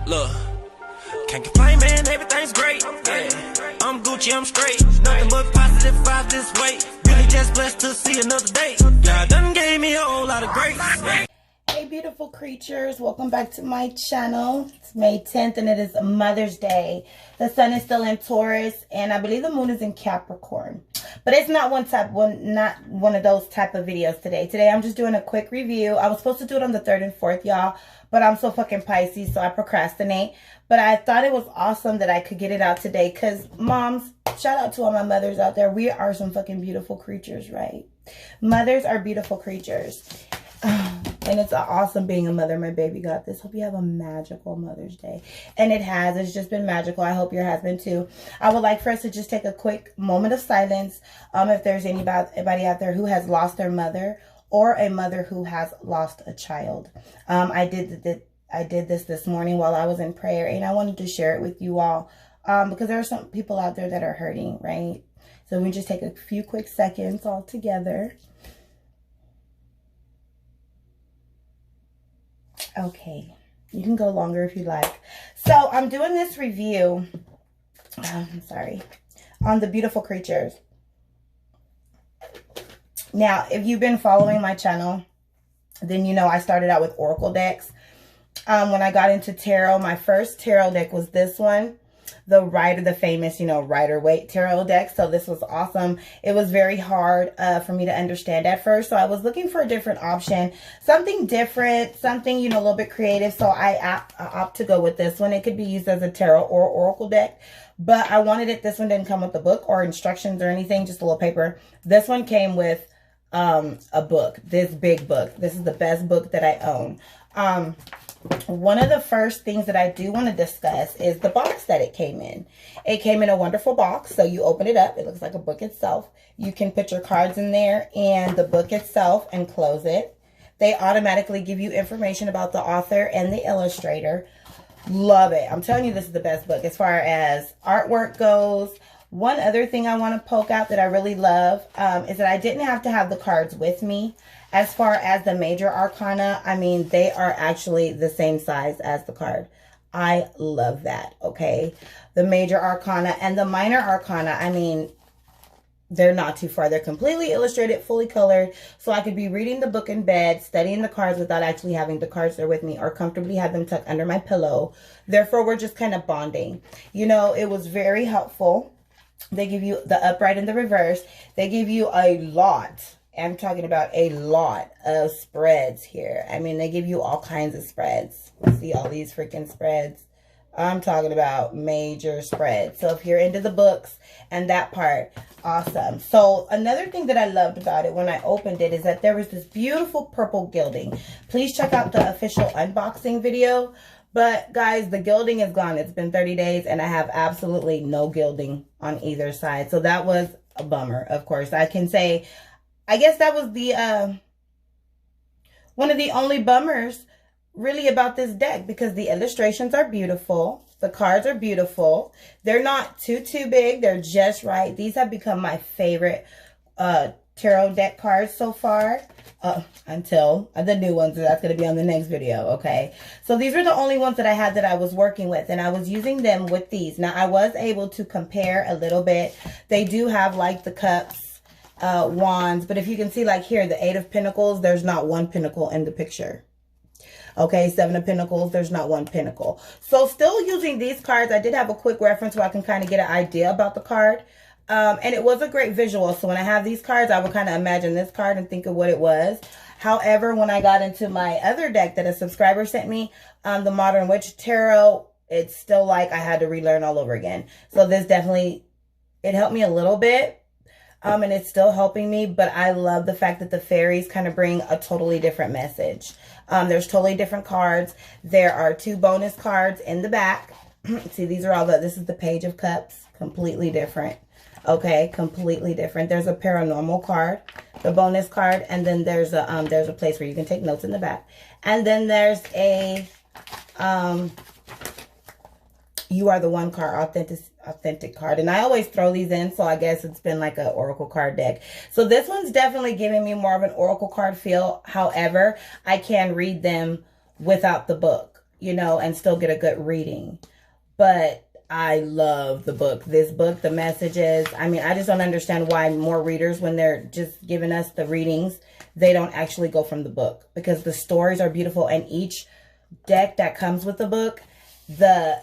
Look, can't complain, man, everything's great. Yeah, I'm Gucci, I'm straight. Nothing but positive vibes this way. Really just blessed to see another day. God done gave me a whole lot of grace. Hey beautiful creatures, welcome back to my channel. It's May 10th and it is Mother's Day. The sun is still in Taurus and I believe the moon is in Capricorn. But it's not not one of those type of videos today. Today I'm just doing a quick review. I was supposed to do it on the 3rd and 4th, y'all, but I'm so fucking Pisces, so I procrastinate. But I thought it was awesome that I could get it out today because moms, shout out to all my mothers out there. We are some fucking beautiful creatures, right? Mothers are beautiful creatures. And it's awesome being a mother. My baby got this. Hope you have a magical Mother's Day. And it has. It's just been magical. I hope your has been too. I would like for us to just take a quick moment of silence. If there's anybody out there who has lost their mother or a mother who has lost a child. I did this morning while I was in prayer. And I wanted to share it with you all. Because there are some people out there that are hurting, right? So we just take a few quick seconds all together. Okay, you can go longer if you like. So I'm doing this review, on the beautiful creatures. Now, if you've been following my channel, then you know I started out with Oracle decks. When I got into tarot, my first tarot deck was this one. The famous, Rider-Waite tarot deck. So this was awesome. It was very hard for me to understand at first. So I was looking for a different option, something different, something, a little bit creative. So I opt to go with this one. It could be used as a tarot or oracle deck, but I wanted it. This one didn't come with a book or instructions or anything, just a little paper. This one came with a book, this big book. This is the best book that I own. One of the first things that I do want to discuss is the box that it came in. It came in a wonderful box. So you open it up. It looks like a book itself. You can put your cards in there and the book itself and close it. They automatically give you information about the author and the illustrator. Love it. I'm telling you, this is the best book as far as artwork goes. One other thing I want to poke out that I really love is that I didn't have to have the cards with me. As far as the major arcana, I mean, they are actually the same size as the card. I love that, okay? The major arcana and the minor arcana, I mean, they're not too far. They're completely illustrated, fully colored. So I could be reading the book in bed, studying the cards without actually having the cards there with me, or comfortably have them tucked under my pillow. Therefore, we're just kind of bonding. It was very helpful. They give you the upright and the reverse. They give you a lot. I'm talking about a lot of spreads here. I mean, they give you all kinds of spreads. See all these freaking spreads? I'm talking about major spreads. So if you're into the books and that part, awesome. So another thing that I loved about it when I opened it is that there was this beautiful purple gilding. Please check out the official unboxing video. But guys, the gilding is gone. It's been 30 days and I have absolutely no gilding on either side. So that was a bummer, of course. I can say, I guess that was the one of the only bummers really about this deck, because the illustrations are beautiful. The cards are beautiful. They're not too big. They're just right. These have become my favorite tarot deck cards so far. Until the new ones, that's going to be on the next video, okay? So these are the only ones that I had that I was working with, and I was using them with these. Now, I was able to compare a little bit. They do have, like, the cups, wands, but if you can see, like here, the 8 of Pentacles, there's not one pentacle in the picture. Okay, 7 of Pentacles, there's not one pentacle. So still using these cards, I did have a quick reference where I can kind of get an idea about the card. And it was a great visual. So when I have these cards, I would kind of imagine this card and think of what it was. However, when I got into my other deck that a subscriber sent me, the Modern Witch Tarot, it's still like I had to relearn all over again. So this definitely, it helped me a little bit. And it's still helping me, but I love the fact that the fairies kind of bring a totally different message. There's totally different cards. There are 2 bonus cards in the back. See, these are all this is the Page of Cups, completely different. Okay, completely different. There's a paranormal card, the bonus card, and then there's a place where you can take notes in the back. And then there's a You Are the One card, authentic card. And I always throw these in, so I guess it's been like an oracle card deck. So this one's definitely giving me more of an oracle card feel. However, I can read them without the book. you know, and still get a good reading. But I love the book. This book, the messages. I mean, I just don't understand why more readers, when they're just giving us the readings, they don't actually go from the book, because the stories are beautiful. And each deck that comes with the book, the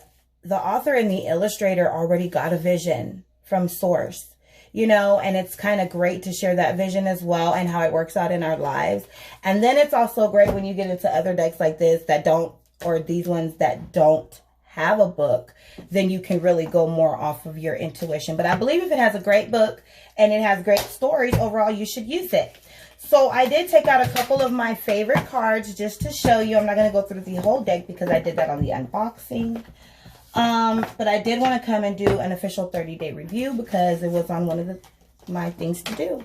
author and the illustrator already got a vision from source, you know, and it's kind of great to share that vision as well and how it works out in our lives. And then it's also great when you get into other decks like this that don't, or these ones that don't have a book, then you can really go more off of your intuition. But I believe if it has a great book and it has great stories, overall, you should use it. So I did take out a couple of my favorite cards just to show you. I'm not going to go through the whole deck because I did that on the unboxing. But I did want to come and do an official 30-day review because it was on one of my things to do.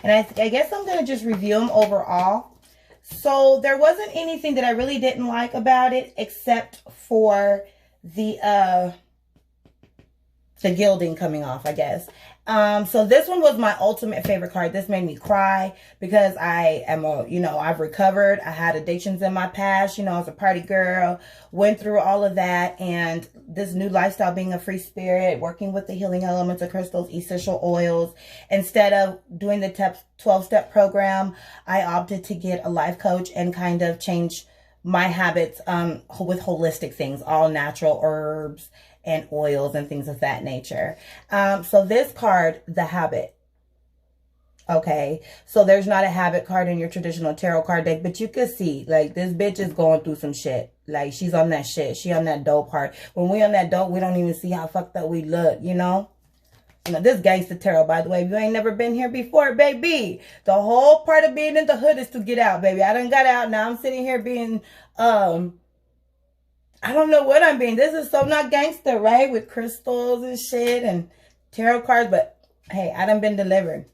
And I guess I'm going to just review them overall. So there wasn't anything that I really didn't like about it except for the gilding coming off, I guess. So this one was my ultimate favorite card. This made me cry because I am I've recovered. I had addictions in my past. You know, I was a party girl, went through all of that. And this new lifestyle, being a free spirit, working with the healing elements of crystals, essential oils. Instead of doing the 12-step program, I opted to get a life coach and kind of change my habits with holistic things, all natural herbs and oils and things of that nature. So this card, the habit. Okay, so there's not a habit card in your traditional tarot card deck, but you can see, like, this bitch is going through some shit. Like, she's on that shit. She on that dope part. When we on that dope, we don't even see how fucked up we look, you know? You know, this gangster tarot, by the way, if you ain't never been here before, baby, the whole part of being in the hood is to get out, baby. I done got out. Now I'm sitting here being, I don't know what I'm being. This is so not gangster, right? With crystals and shit and tarot cards. But, hey, I done been delivered.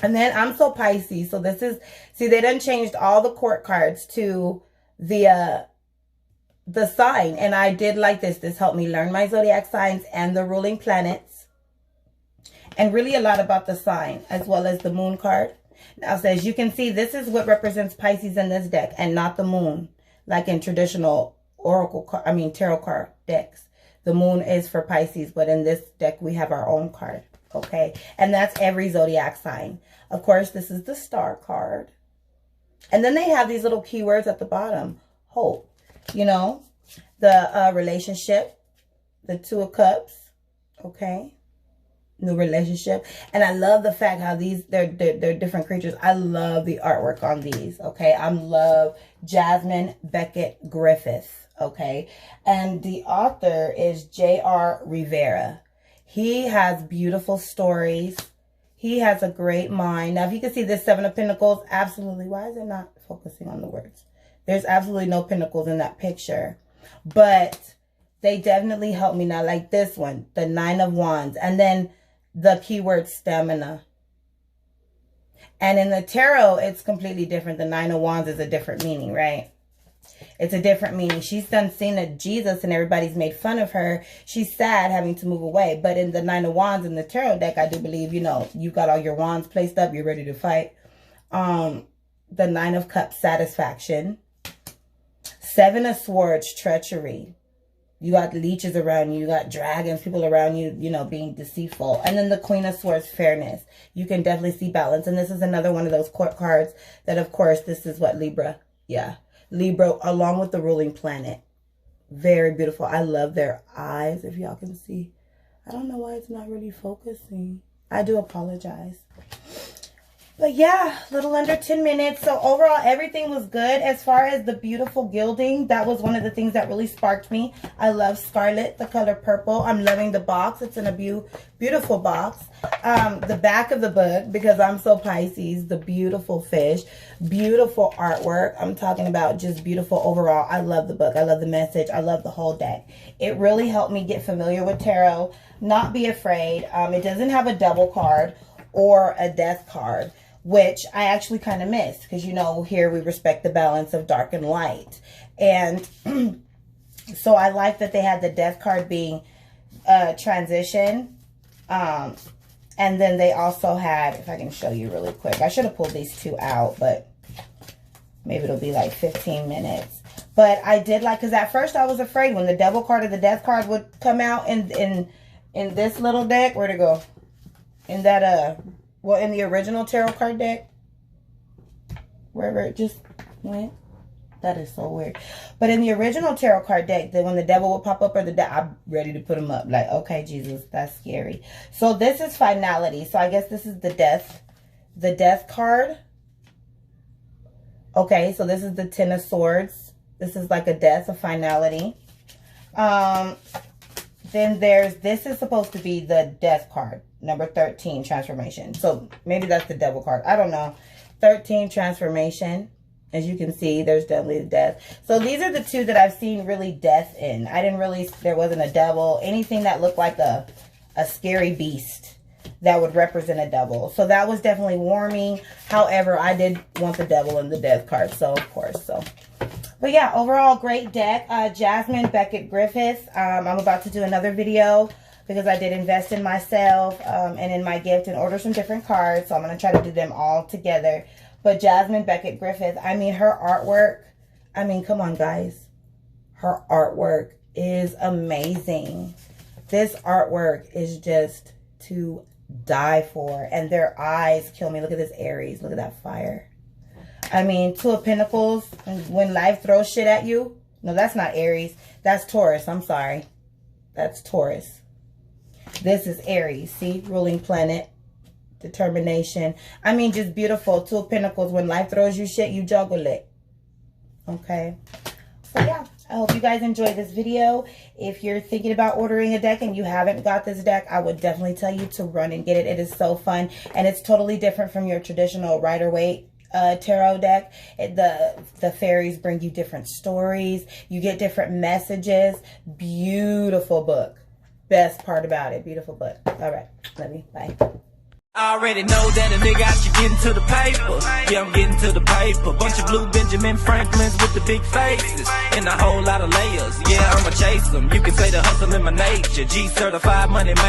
And then I'm so Pisces. So this is, see, they done changed all the court cards to the sign. And I did like this. This helped me learn my zodiac signs and the ruling planets. And really a lot about the sign as well as the moon card. Now, so as you can see, this is what represents Pisces in this deck and not the moon. Like in traditional tarot card decks. The moon is for Pisces, but in this deck, we have our own card. Okay, and that's every zodiac sign. Of course, this is the star card. And then they have these little keywords at the bottom. Hope, you know, the relationship, the 2 of Cups, okay, new relationship. And I love the fact how they're different creatures. I love the artwork on these, okay. I love Jasmine Beckett Griffith, okay. And the author is J.R. Rivera. He has beautiful stories. He has a great mind. Now, if you can see this 7 of Pentacles, absolutely. Why is it not focusing on the words? There's absolutely no pentacles in that picture. But they definitely help me now. Like this one, the 9 of Wands. And then the keyword stamina. And in the tarot, it's completely different. The 9 of Wands is a different meaning, right? It's a different meaning. She's done seen a Jesus and everybody's made fun of her. She's sad having to move away. But in the 9 of Wands in the tarot deck, I do believe, you know, you've got all your wands placed up. You're ready to fight. The 9 of Cups, satisfaction. 7 of Swords, treachery. You got leeches around you. You got dragons, people around you, you know, being deceitful. And then the Queen of Swords, fairness. You can definitely see balance. And this is another one of those court cards that, of course, this is what Libra. Yeah. Libra, along with the ruling planet. Very beautiful. I love their eyes, if y'all can see. I don't know why it's not really focusing. I do apologize. But yeah, a little under 10 minutes. So overall, everything was good. As far as the beautiful gilding, that was one of the things that really sparked me. I love scarlet, the color purple. I'm loving the box. It's in a beautiful box. The back of the book, because I'm so Pisces, the beautiful fish, beautiful artwork. I'm talking about just beautiful overall. I love the book. I love the message. I love the whole deck. It really helped me get familiar with tarot, not be afraid. It doesn't have a double card or a death card, which I actually kind of missed because, you know, here we respect the balance of dark and light. And so I like that they had the death card being transition. And then they also had, if I can show you really quick, I should have pulled these 2 out, but maybe it'll be like 15 minutes. But I did like, because at first I was afraid when the devil card or the death card would come out in this little deck. Where'd it go? In that, well, in the original tarot card deck. Wherever it just went. That is so weird. But in the original tarot card deck, when the devil would pop up, or I'm ready to put him up. Like, okay, Jesus, that's scary. So this is finality. So I guess this is the death card. Okay, so this is the Ten of Swords. This is like a death, a finality. Then this is supposed to be the death card. Number 13, transformation. So maybe that's the devil card. I don't know. 13, transformation. As you can see, there's definitely the death. So these are the two that I've seen really death in. There wasn't a devil. Anything that looked like a scary beast that would represent a devil. So that was definitely warming. However, I did want the devil in the death card. So, of course. But yeah, overall, great deck. Jasmine Beckett Griffith. I'm about to do another video because I did invest in myself and in my gift and order some different cards. So I'm going to try to do them all together. But Jasmine Beckett Griffith, I mean, her artwork, I mean, come on, guys. Her artwork is amazing. This artwork is just to die for. And their eyes kill me. Look at this Aries. Look at that fire. I mean, Two of Pentacles, when life throws shit at you. No, that's not Aries. That's Taurus. I'm sorry. That's Taurus. This is Aries. See? Ruling planet. Determination. I mean, just beautiful. Two of Pentacles. When life throws you shit, you juggle it. Okay. So, yeah. I hope you guys enjoyed this video. If you're thinking about ordering a deck and you haven't got this deck, I would definitely tell you to run and get it. It is so fun. And it's totally different from your traditional Rider-Waite tarot deck. The fairies bring you different stories. You get different messages. Beautiful book. Best part about it. Beautiful book. All right. Love you. Bye. I already know that a nigga out you getting to the paper. Yeah, I'm getting to the paper. Bunch of blue Benjamin Franklins with the big faces and a whole lot of layers. Yeah, I'ma chase them. You can say the hustle in my nature. G certified money maker.